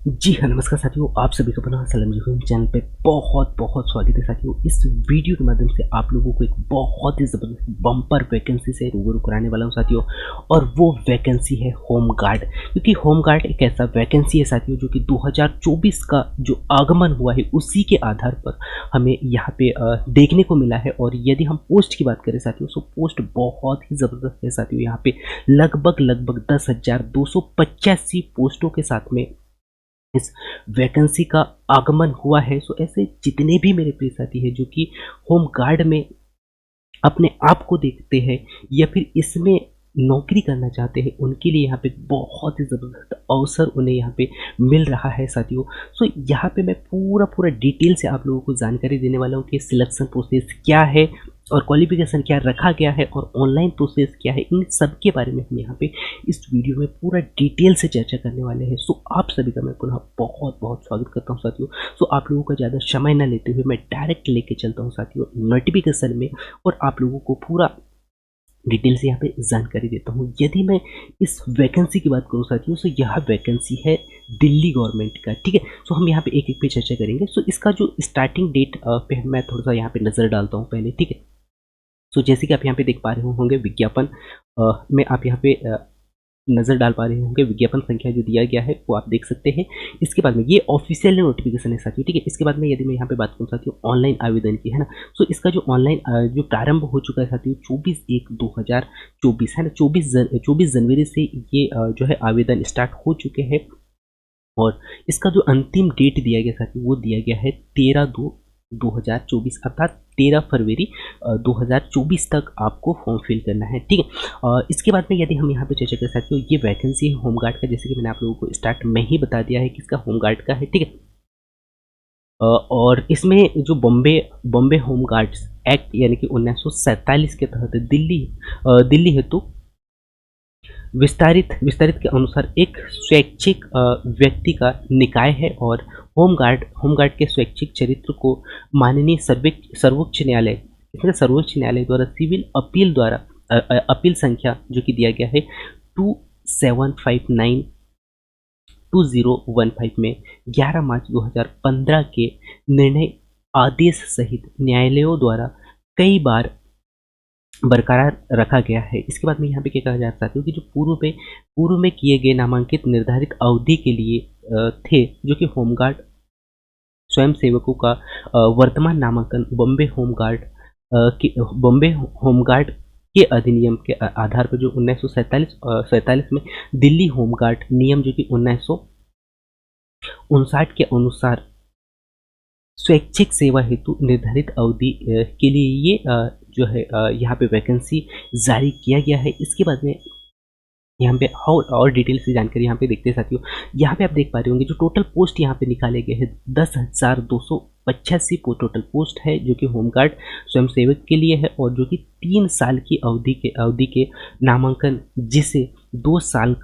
जी हाँ, नमस्कार साथियों, आप सभी का पुनः सलाम जी चैनल पे बहुत बहुत स्वागत है साथियों। इस वीडियो के माध्यम से आप लोगों को एक बहुत ही ज़बरदस्त बम्पर वैकेंसी से रूबरू कराने वाला हूँ साथियों। और वो वैकेंसी है होम गार्ड, क्योंकि होम गार्ड एक ऐसा वैकेंसी है साथियों जो कि 2024 का जो आगमन हुआ है उसी के आधार पर हमें यहाँ पे देखने को मिला है। और यदि हम पोस्ट की बात करें साथियों, तो पोस्ट बहुत ही ज़बरदस्त है साथियों। यहाँ पे लगभग 10,285 पोस्टों के साथ में इस वैकेंसी का आगमन हुआ है। सो ऐसे जितने भी मेरे प्रिय साथी हैं जो कि होम गार्ड में अपने आप को देखते हैं या फिर इसमें नौकरी करना चाहते हैं, उनके लिए यहाँ पे बहुत ही ज़बरदस्त अवसर उन्हें यहाँ पे मिल रहा है साथियों। सो यहाँ पे मैं पूरा डिटेल से आप लोगों को जानकारी देने वाला हूँ कि सिलेक्शन प्रोसेस क्या है और क्वालिफिकेशन क्या रखा गया है और ऑनलाइन प्रोसेस क्या है। इन सब के बारे में हम यहाँ पे इस वीडियो में पूरा डिटेल से चर्चा करने वाले हैं। सो आप सभी का मैं पुनः बहुत बहुत स्वागत करता हूँ साथियों। सो आप लोगों का ज़्यादा समय न लेते हुए मैं डायरेक्ट लेके चलता हूँ साथियों नोटिफिकेशन में, और आप लोगों को पूरा डिटेल से यहाँ पे जानकारी देता हूँ। यदि मैं इस वैकेंसी की बात करूँ साथियों, तो यह वैकेंसी है दिल्ली गवर्नमेंट का, ठीक है। सो हम यहाँ पे एक एक पे चर्चा करेंगे। सो इसका जो स्टार्टिंग डेट पे मैं थोड़ा सा यहाँ पे नज़र डालता हूँ पहले, ठीक है। सो जैसे कि आप यहाँ पे देख पा रहे होंगे विज्ञापन में आप यहाँ पे नज़र डाल पा रहे होंगे, विज्ञापन संख्या जो दिया गया है वो आप देख सकते हैं। इसके बाद में ये ऑफिशियल नोटिफिकेशन है साथियों, ठीक है। इसके बाद में यदि मैं यहाँ पे बात करूँ साथियों ऑनलाइन आवेदन की, है ना। सो इसका जो ऑनलाइन जो प्रारंभ हो चुका है साथियों 24/1/2024, है ना। 24 जनवरी से ये जो है आवेदन स्टार्ट हो चुके हैं। और इसका जो अंतिम डेट दिया गया साथियों वो दिया गया है 13/2/2024, अर्थात 13 फरवरी 2024 तक आपको फॉर्म फिल करना है, ठीक है। इसके बाद में यदि हम यहाँ पे चर्चा करें साथियों, ये वैकेंसी है होमगार्ड का, जैसे कि मैंने आप लोगों को स्टार्ट में ही बता दिया है कि इसका होमगार्ड का है, ठीक है। और इसमें जो Bombay Bombay home guards act यानी कि 1947 के तहत दिल्ली हेतु विस्तारित के अनुसार एक स्वैच्छिक व्यक्ति का निकाय है। और होमगार्ड के स्वैच्छिक चरित्र को माननीय सर्वोच्च न्यायालय, इसमें सर्वोच्च न्यायालय द्वारा सिविल अपील द्वारा अपील संख्या जो कि दिया गया है 2759/2015 में 11 मार्च 2015 के निर्णय आदेश सहित न्यायालयों द्वारा कई बार बरकरार रखा गया है। इसके बाद में यहाँ पे क्या कहा जाता है कि जो पूर्व में किए गए नामांकित निर्धारित अवधि के लिए थे, जो कि होमगार्ड स्वयं सेवकों का वर्तमान नामांकन बॉम्बे होमगार्ड के अधिनियम के आधार पर जो 1947 में दिल्ली होमगार्ड नियम जो कि 1959 के अनुसार स्वैच्छिक सेवा हेतु निर्धारित अवधि के लिए ये जो है यहाँ पे वैकेंसी जारी किया गया है। इसके बाद में यहाँ पे और डिटेल से जानकारी यहाँ पे देखते हैं साथियों। यहाँ पे आप देख पा रहे होंगे जो टोटल पोस्ट यहाँ पे निकाले गए हैं 10,285 टोटल पोस्ट है, जो कि होमगार्ड स्वयंसेवक के लिए है। और जो कि 3 साल की अवधि के नामांकन जिसे 2 साल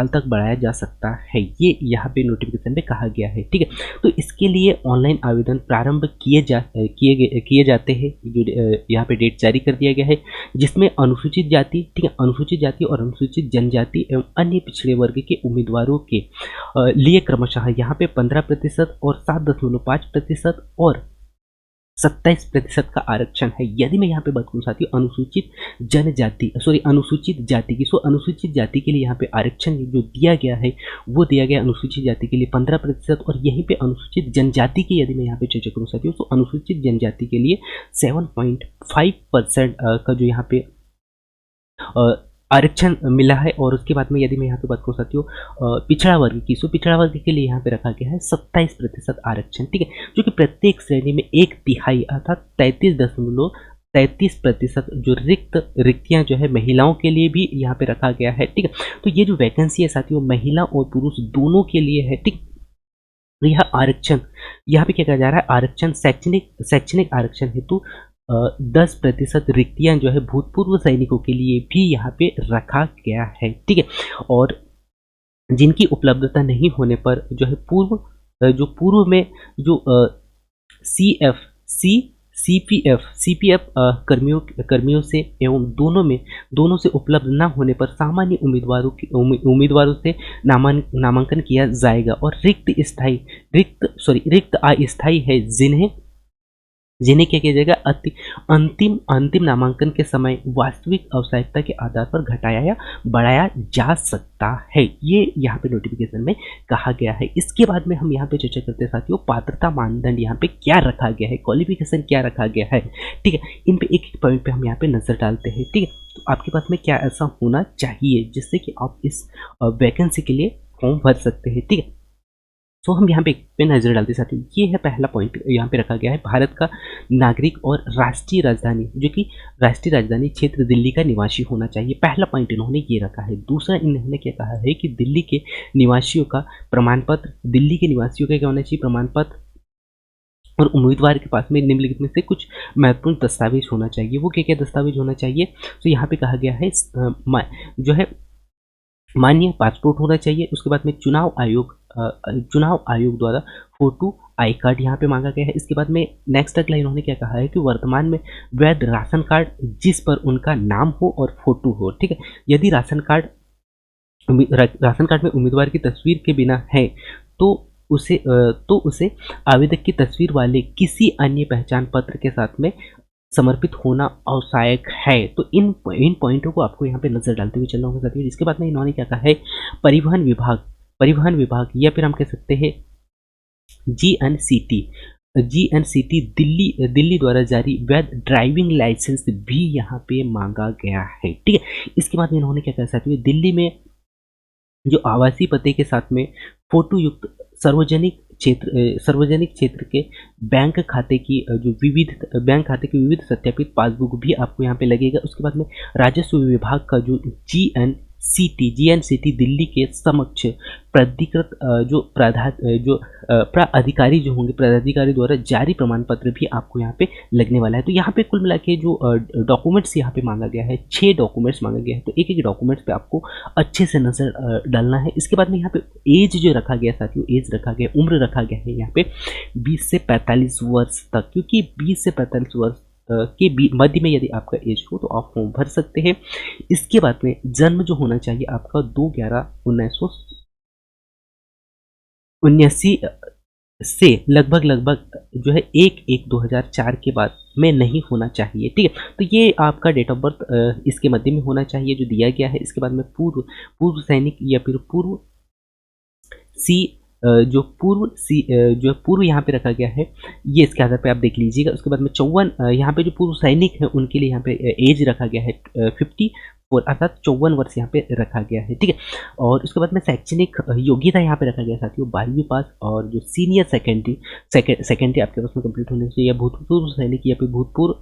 तक बढ़ाया जा सकता है, ये यहाँ पे नोटिफिकेशन में कहा गया है, ठीक है। तो इसके लिए ऑनलाइन आवेदन प्रारंभ किए जाते हैं। जो यहाँ पे डेट जारी कर दिया गया है, जिसमें अनुसूचित जाति, ठीक है, अनुसूचित जाति और अनुसूचित जनजाति एवं अन्य पिछड़े वर्ग के उम्मीदवारों के लिए क्रमशः यहाँ पे 15% और 7.5% और 27% का आरक्षण है। यदि मैं यहाँ पे बात करूँ साथियों अनुसूचित जाति की, सो अनुसूचित जाति के लिए यहाँ पे आरक्षण जो दिया गया है वो दिया गया अनुसूचित जाति के लिए 15%। और यहीं पे अनुसूचित जनजाति की यदि मैं यहाँ पे चर्चा करूँ साथियों, तो अनुसूचित जनजाति के लिए 7.5% का जो यहाँ पे आरक्षण मिला है। और उसके बाद में यदि मैं यहाँ पे बात करूँ साथियों पिछड़ा वर्ग की, सो पिछड़ा वर्ग के लिए यहाँ पे रखा गया है 27% आरक्षण, ठीक है। जो कि प्रत्येक श्रेणी में 1/3 अर्थात 33% जो रिक्तियाँ जो है महिलाओं के लिए भी यहाँ पे रखा गया है, ठीक है। तो ये जो वैकेंसी है साथियों महिला और पुरुष दोनों के लिए है, ठीक। तो यह आरक्षण यहाँ पे क्या कहा जा रहा है, आरक्षण शैक्षणिक आरक्षण हेतु 10% रिक्तियां जो है भूतपूर्व सैनिकों के लिए भी यहाँ पे रखा गया है, ठीक है। और जिनकी उपलब्धता नहीं होने पर जो है पूर्व में जो सीपीएफ कर्मियों से एवं दोनों से उपलब्ध न होने पर सामान्य उम्मीदवारों से नामांकन किया जाएगा। और रिक्त अस्थायी है जिन्हें जिन्हें क्या किया जाएगा, अंतिम नामांकन के समय वास्तविक आवश्यकता के आधार पर घटाया या बढ़ाया जा सकता है। ये यहाँ पे नोटिफिकेशन में कहा गया है। इसके बाद में हम यहाँ पे चर्चा करते हैं साथियों, पात्रता मानदंड यहाँ पे क्या रखा गया है, क्वालिफिकेशन क्या रखा गया है। ठीक है, इन पे एक एक पॉइंट पे हम यहाँ पे नजर डालते हैं। ठीक है, तो आपके पास में क्या ऐसा होना चाहिए जिससे कि आप इस वैकेंसी के लिए फॉर्म भर सकते हैं। ठीक है, तो हम यहाँ पे नजर डालते साथियों, ये है पहला पॉइंट यहाँ पे रखा गया है, भारत का नागरिक और राष्ट्रीय राजधानी, जो कि राष्ट्रीय राजधानी क्षेत्र दिल्ली का निवासी होना चाहिए। पहला पॉइंट इन्होंने ये रखा है। दूसरा इन्होंने क्या कहा है कि दिल्ली के निवासियों का प्रमाण पत्र, दिल्ली के निवासियों का क्या होना चाहिए, प्रमाण पत्र, और उम्मीदवार के पास में निम्नलिखित में से कुछ महत्वपूर्ण दस्तावेज होना चाहिए। वो क्या क्या दस्तावेज होना चाहिए, तो यहाँ पे कहा गया है जो है मान्य पासपोर्ट होना चाहिए। उसके बाद में चुनाव आयोग द्वारा फोटो आई कार्ड यहाँ पे मांगा गया है। इसके बाद में नेक्स्ट अगला इन्होंने क्या कहा है कि वर्तमान में वैध राशन कार्ड जिस पर उनका नाम हो और फोटो हो। ठीक है, यदि राशन कार्ड में उम्मीदवार की तस्वीर के बिना है तो उसे आवेदक की तस्वीर वाले किसी अन्य पहचान पत्र के साथ में समर्पित होना आवश्यक है। तो इन पॉइंटों को आपको यहाँ पे नजर डालते हुए चलना होगा साथियों। इसके बाद में इन्होंने क्या कहा है, परिवहन विभाग या फिर हम कह सकते हैं जीएनसीटी दिल्ली द्वारा जारी वैध ड्राइविंग लाइसेंस भी यहाँ पे मांगा गया है। ठीक है, इसके बाद में इन्होंने क्या कहा साथियों, दिल्ली में जो आवासीय पते के साथ में फोटो युक्त सार्वजनिक क्षेत्र के बैंक खाते की विविध सत्यापित पासबुक भी आपको यहाँ पे लगेगा। उसके बाद में राजस्व विभाग का जो जीएनसीटी दिल्ली के समक्ष प्राधिकृत प्राधिकारी जो होंगे, प्राधिकारी द्वारा जारी प्रमाण पत्र भी आपको यहाँ पे लगने वाला है। तो यहाँ पे कुल मिला के जो डॉक्यूमेंट्स यहाँ पे मांगा गया है, 6 डॉक्यूमेंट्स मांगा गया है। तो एक एक डॉक्यूमेंट्स पे आपको अच्छे से नजर डालना है। इसके बाद में यहाँ पे एज जो रखा गया साथियों, एज रखा गया, उम्र रखा गया है यहाँ पे 20 से 45 वर्ष तक, क्योंकि 20 से 45 वर्ष के मध्य में यदि आपका एज हो तो आप फॉर्म भर सकते हैं। इसके बाद में जन्म जो होना चाहिए आपका 2/11/1979 से लगभग जो है 1/1/2004 के बाद में नहीं होना चाहिए। ठीक है, तो ये आपका डेट ऑफ बर्थ इसके मध्य में होना चाहिए जो दिया गया है। इसके बाद में पूर्व सैनिक या फिर जो पूर्व यहाँ पे रखा गया है, ये इसके आधार पे आप देख लीजिएगा। उसके बाद में 54 यहाँ पे जो पूर्व सैनिक है उनके लिए यहाँ पे एज रखा गया है 54, अर्थात 54 वर्ष यहाँ पे रखा गया है। ठीक है, और उसके बाद में शैक्षणिक योग्यता यहाँ पे रखा गया साथियों 12वीं पास, और जो सीनियर सेकेंडरी आपके पास में कंप्लीट होने चाहिए। भूतपूर्व सैनिक या फिर भूतपूर्व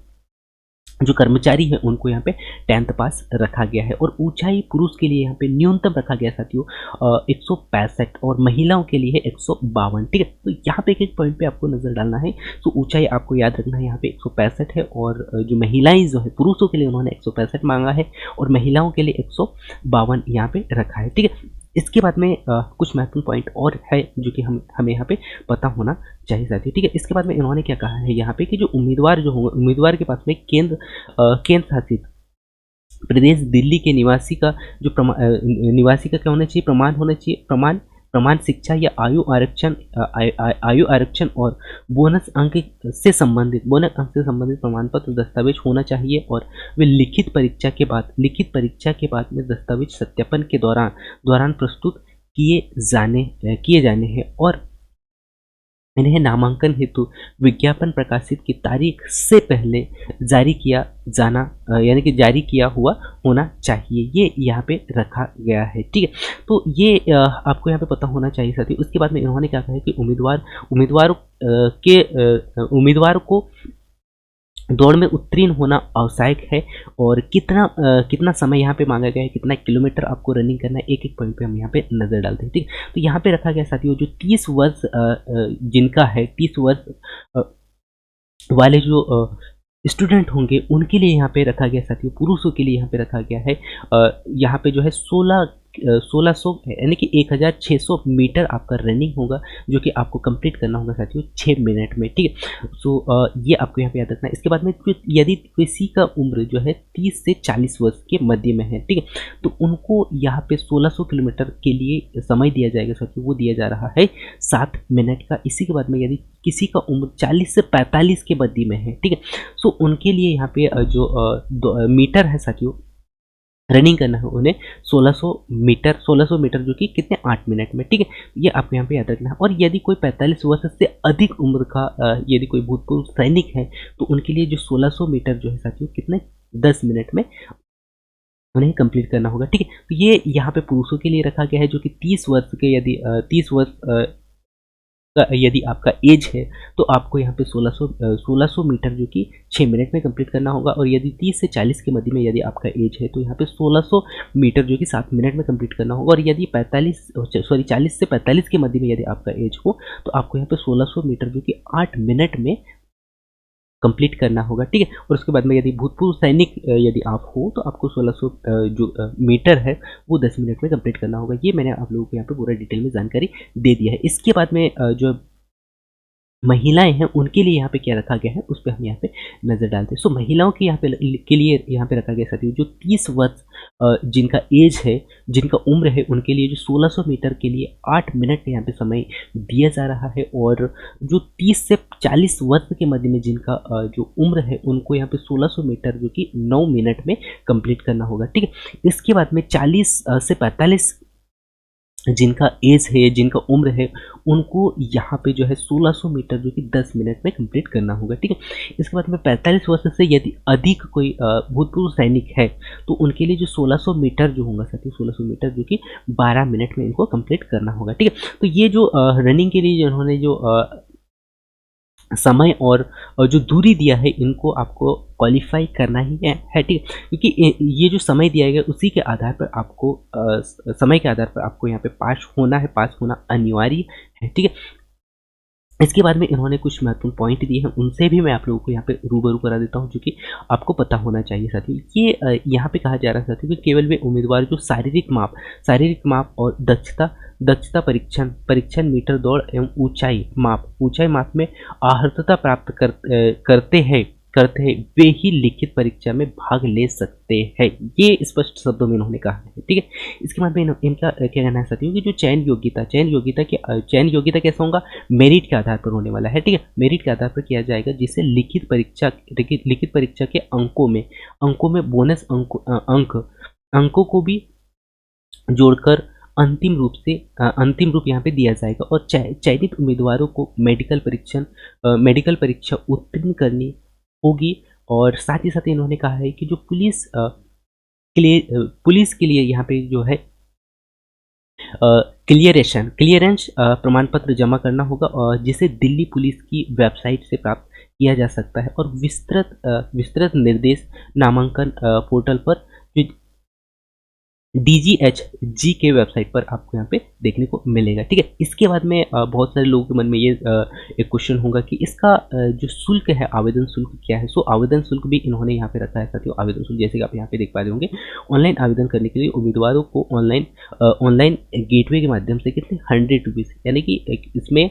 जो कर्मचारी है उनको यहाँ पे 10th पास रखा गया है। और ऊंचाई पुरुष के लिए यहाँ पे न्यूनतम रखा गया साथियों 165 और महिलाओं के लिए है 152। ठीक है, तो यहाँ पे एक एक पॉइंट पे आपको नजर डालना है। तो ऊंचाई आपको याद रखना है, यहाँ पे 165 है, और जो महिलाएं जो है पुरुषों के लिए उन्होंने 165 मांगा है और महिलाओं के लिए 152 यहाँ पे रखा है। ठीक है, इसके बाद में कुछ महत्वपूर्ण पॉइंट और है जो कि हमें यहाँ पे पता होना चाहिए साथी। ठीक है, इसके बाद में इन्होंने क्या कहा है यहाँ पे कि जो उम्मीदवार जो होंगे, उम्मीदवार के पास में केंद्र शासित प्रदेश दिल्ली के निवासी का क्या होना चाहिए, प्रमाण होना चाहिए, प्रमाण शिक्षा या आयु आरक्षण और बोनस अंक से संबंधित प्रमाण पत्र दस्तावेज होना चाहिए। और वे लिखित परीक्षा के बाद में दस्तावेज सत्यापन के दौरान प्रस्तुत किए जाने हैं, और इन्हें नामांकन हेतु विज्ञापन प्रकाशित की तारीख से पहले जारी किया हुआ होना चाहिए। ये यहाँ पे रखा गया है। ठीक है, तो ये आपको यहाँ पे पता होना चाहिए साथी। उसके बाद में इन्होंने क्या कहा है कि उम्मीदवार को दौड़ में उत्तीर्ण होना आवश्यक है, और कितना समय यहाँ पे मांगा गया है, कितना किलोमीटर आपको रनिंग करना है, एक एक पॉइंट पे हम यहाँ पे नजर डालते हैं। ठीक, तो यहाँ पे रखा गया साथियों जो 30 वर्ष जिनका है 30 वर्ष वाले जो स्टूडेंट होंगे उनके लिए यहाँ पे रखा गया साथियों। पुरुषों के लिए यहाँ पे रखा गया है यहाँ पे जो है 1600 यानी कि 1600 मीटर आपका रनिंग होगा, जो कि आपको कंप्लीट करना होगा साथियों 6 मिनट में, ठीक है। सो ये आपको यहाँ पे याद रखना है। इसके बाद में यदि किसी का उम्र जो है 30 से 40 वर्ष के मध्य में है, ठीक है, तो उनको यहाँ पे 1600 किलोमीटर के लिए समय दिया जाएगा साथियों, वो दिया जा रहा है 7 मिनट का। इसी के बाद में यदि किसी का उम्र 40 से 45 के मध्य में है, ठीक है, सो उनके लिए यहाँ पे जो मीटर है साथियों, रनिंग करना है उन्हें 1600 मीटर जो कि कितने 8 मिनट में, ठीक है। ये आपको यहाँ पे याद रखना है। और यदि कोई 45 वर्ष से अधिक उम्र का यदि कोई भूतपूर्व सैनिक है, तो उनके लिए जो 1600 मीटर जो है साथियों कितने 10 मिनट में उन्हें कंप्लीट करना होगा, ठीक है। तो ये यहाँ पे पुरुषों के लिए रखा गया है, जो कि 30 वर्ष के यदि 30 वर्ष का यदि आपका एज है, तो आपको यहाँ पे 1600 मीटर जो कि 6 मिनट में कंप्लीट करना होगा। और यदि 30 से 40 के मध्य में यदि आपका एज है, तो यहाँ पे 1600 मीटर जो कि 7 मिनट में कंप्लीट करना होगा। और यदि 40 से 45 के मध्य में यदि आपका एज हो, तो आपको यहाँ पे 1600 मीटर जो कि 8 मिनट में कंप्लीट करना होगा, ठीक है। और उसके बाद में यदि भूतपूर्व सैनिक यदि आप हो, तो आपको 1600 जो मीटर है वो 10 मिनट में कंप्लीट करना होगा। ये मैंने आप लोगों को यहाँ पे पूरा डिटेल में जानकारी दे दिया है। इसके बाद में जो महिलाएं हैं उनके लिए यहाँ पे क्या रखा गया है, उस पर हम यहाँ पे नज़र डालते हैं। सो महिलाओं के यहाँ पे के लिए यहाँ पे रखा गया साथियों, जो 30 वर्ष जिनका एज है, जिनका उम्र है, उनके लिए जो 1600 मीटर के लिए 8 मिनट का यहाँ पे समय दिया जा रहा है। और जो 30 से 40 वर्ष के मध्य में जिनका जो उम्र है, उनको यहाँ पे 1600 मीटर जो कि 9 मिनट में कंप्लीट करना होगा, ठीक है। इसके बाद में 40 से 45 जिनका एज है, जिनका उम्र है, उनको यहाँ पे जो है 1600 मीटर जो कि 10 मिनट में कंप्लीट करना होगा, ठीक है। इसके बाद में 45 वर्ष से यदि अधिक कोई भूतपूर्व सैनिक है, तो उनके लिए जो 1600 मीटर जो होगा साथी, 1600 मीटर जो कि 12 मिनट में इनको कंप्लीट करना होगा, ठीक है। तो ये जो रनिंग के लिए इन्होंने जो समय और जो दूरी दिया है, इनको आपको क्वालिफाई करना ही है, ठीक है। क्योंकि ये जो समय दिया गया उसी के आधार पर आपको समय के आधार पर आपको यहाँ पे पास होना अनिवार्य है, ठीक है। इसके बाद में इन्होंने कुछ महत्वपूर्ण पॉइंट दिए हैं, उनसे भी मैं आप लोगों को यहाँ पे रूबरू करा देता हूँ, जो कि आपको पता होना चाहिए साथियों। ये यहाँ पे कहा जा रहा है साथियों कि केवल वे उम्मीदवार जो शारीरिक माप और दक्षता परीक्षण मीटर दौड़ एवं ऊंचाई माप में आहर्तता प्राप्त करते हैं वे ही लिखित परीक्षा में भाग ले सकते हैं। ये स्पष्ट शब्दों में इन्होंने कहा है, ठीक है। इसके बाद में इनका क्या कहना है साथियों कि जो चयन योग्यता कैसा होगा, मेरिट के आधार पर होने वाला है, ठीक है। मेरिट के आधार पर किया जाएगा, जिससे लिखित परीक्षा के अंकों में बोनस अंकों को भी जोड़कर अंतिम रूप यहाँ पे दिया जाएगा। और चयनित उम्मीदवारों को मेडिकल परीक्षा उत्तीर्ण करनी होगी। और साथ ही साथ इन्होंने कहा है कि जो पुलिस के लिए यहाँ पे जो है क्लियरेंस प्रमाण पत्र जमा करना होगा, और जिसे दिल्ली पुलिस की वेबसाइट से प्राप्त किया जा सकता है। और विस्तृत निर्देश नामांकन पोर्टल पर DGHG के वेबसाइट पर आपको यहाँ पे देखने को मिलेगा, ठीक है। इसके बाद में बहुत सारे लोगों के मन में ये एक क्वेश्चन होगा कि इसका जो शुल्क है, आवेदन शुल्क क्या है। सो आवेदन शुल्क भी इन्होंने यहाँ पे रखा है साथियों। आवेदन शुल्क जैसे कि आप यहाँ पे देख पा रहे होंगे, ऑनलाइन आवेदन करने के लिए उम्मीदवारों को ऑनलाइन गेटवे के माध्यम से कितने 100 रुपीज़, यानी कि इसमें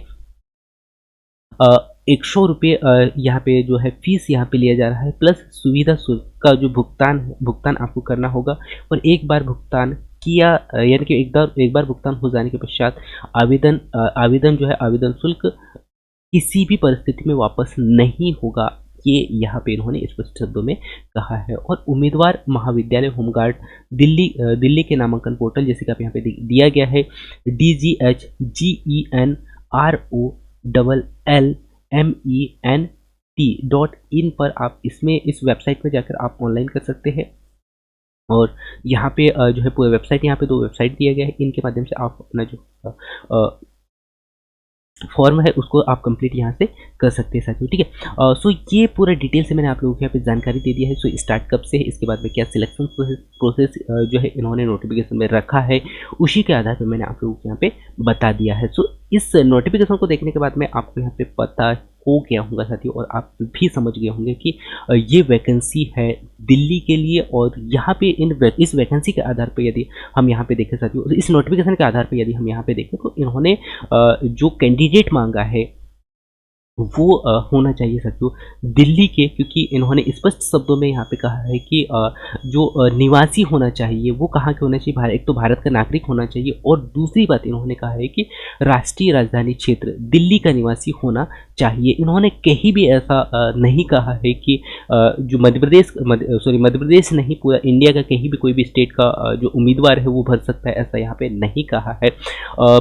100 रुपये यहाँ पे जो है फीस यहाँ पे लिया जा रहा है, प्लस सुविधा शुल्क का जो भुगतान आपको करना होगा। और एक बार भुगतान किया, यानी कि एक बार भुगतान हो जाने के पश्चात आवेदन जो है, आवेदन शुल्क किसी भी परिस्थिति में वापस नहीं होगा। ये यहाँ पे इन्होंने स्पष्ट शब्दों में कहा है। और उम्मीदवार महाविद्यालय होमगार्ड दिल्ली के नामांकन पोर्टल, जैसे कि आप यहाँ पे दिया गया है DGHGENROLLMENT.in पर आप इस वेबसाइट में जाकर आप ऑनलाइन कर सकते हैं। और यहाँ पे जो है पूरा वेबसाइट, यहाँ पे 2 वेबसाइट दिया गया है, इनके माध्यम से आप अपना जो फॉर्म है उसको आप कंप्लीट यहाँ से कर सकते हैं साथियों, ठीक है। सो ये पूरा डिटेल से मैंने आप लोगों को यहाँ पे जानकारी दे दिया है। सो स्टार्ट कब से है, इसके बाद में क्या सिलेक्शन प्रोसेस जो है इन्होंने नोटिफिकेशन में रखा है, उसी के आधार पर मैंने आप लोगों को यहाँ पे बता दिया है। सो इस नोटिफिकेशन को देखने के बाद में आपको यहाँ पे पता हो गया होगा साथियों, और आप भी समझ गए होंगे कि ये वैकेंसी है दिल्ली के लिए। और यहाँ पे इस वैकेंसी के आधार पर यदि हम यहाँ पे देखें साथियों, इस नोटिफिकेशन के आधार पर यदि हम यहाँ पे देखें तो इन्होंने जो कैंडिडेट मांगा है वो होना चाहिए साथियों दिल्ली के, क्योंकि इन्होंने स्पष्ट शब्दों में यहाँ पे कहा है कि जो निवासी होना चाहिए वो कहाँ के होना चाहिए, एक तो भारत का नागरिक होना चाहिए, और दूसरी बात इन्होंने कहा है कि राष्ट्रीय राजधानी क्षेत्र दिल्ली का निवासी होना चाहिए। इन्होंने कहीं भी ऐसा नहीं कहा है कि जो मध्य प्रदेश नहीं, पूरा इंडिया का कहीं भी कोई भी स्टेट का जो उम्मीदवार है वो भर सकता है, ऐसा यहाँ पे नहीं कहा है।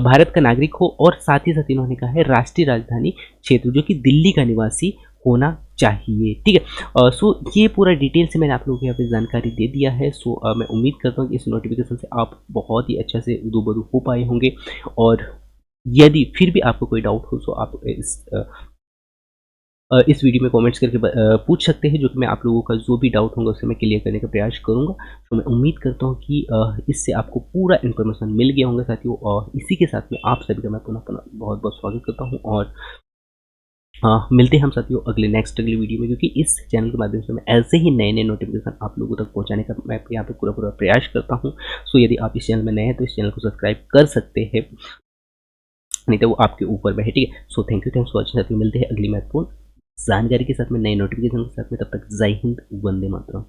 भारत का नागरिक हो, और साथ ही साथ इन्होंने कहा है राष्ट्रीय राजधानी क्षेत्र जो कि दिल्ली का निवासी होना चाहिए। ठीक है, सो ये पूरा डिटेल से मैंने आप लोगों को यहाँ पे जानकारी दे दिया है। सो मैं उम्मीद करता हूँ कि इस नोटिफिकेशन से आप बहुत ही अच्छा से रूबरू हो पाए होंगे, और यदि फिर भी आपको कोई डाउट हो तो आप इस वीडियो में कमेंट्स करके पूछ सकते हैं, जो कि मैं आप लोगों का जो भी डाउट होगा उसे मैं क्लियर करने का प्रयास करूंगा। तो मैं उम्मीद करता हूं कि इससे आपको पूरा इन्फॉर्मेशन मिल गया होगा साथियों, और इसी के साथ में आप सभी का मैं पुनः पुनः बहुत बहुत स्वागत करता हूं, और मिलते हैं हम साथियों अगले वीडियो में, क्योंकि इस चैनल के माध्यम से मैं ऐसे ही नए नए नोटिफिकेशन आप लोगों तक पहुंचाने का मैं यहाँ पे पूरा प्रयास करता हूँ। सो यदि आप इस चैनल में नए हैं तो इस चैनल को सब्सक्राइब कर सकते हैं, नहीं तो वो आपके ऊपर में है। ठीक है, सो थैंक्स फॉर वॉचिंग साथियों, मिलते हैं अगली महत्वपूर्ण जानकारी के साथ में, नए नोटिफिकेशन के साथ में। तब तक जय हिंद, वंदे मातरम।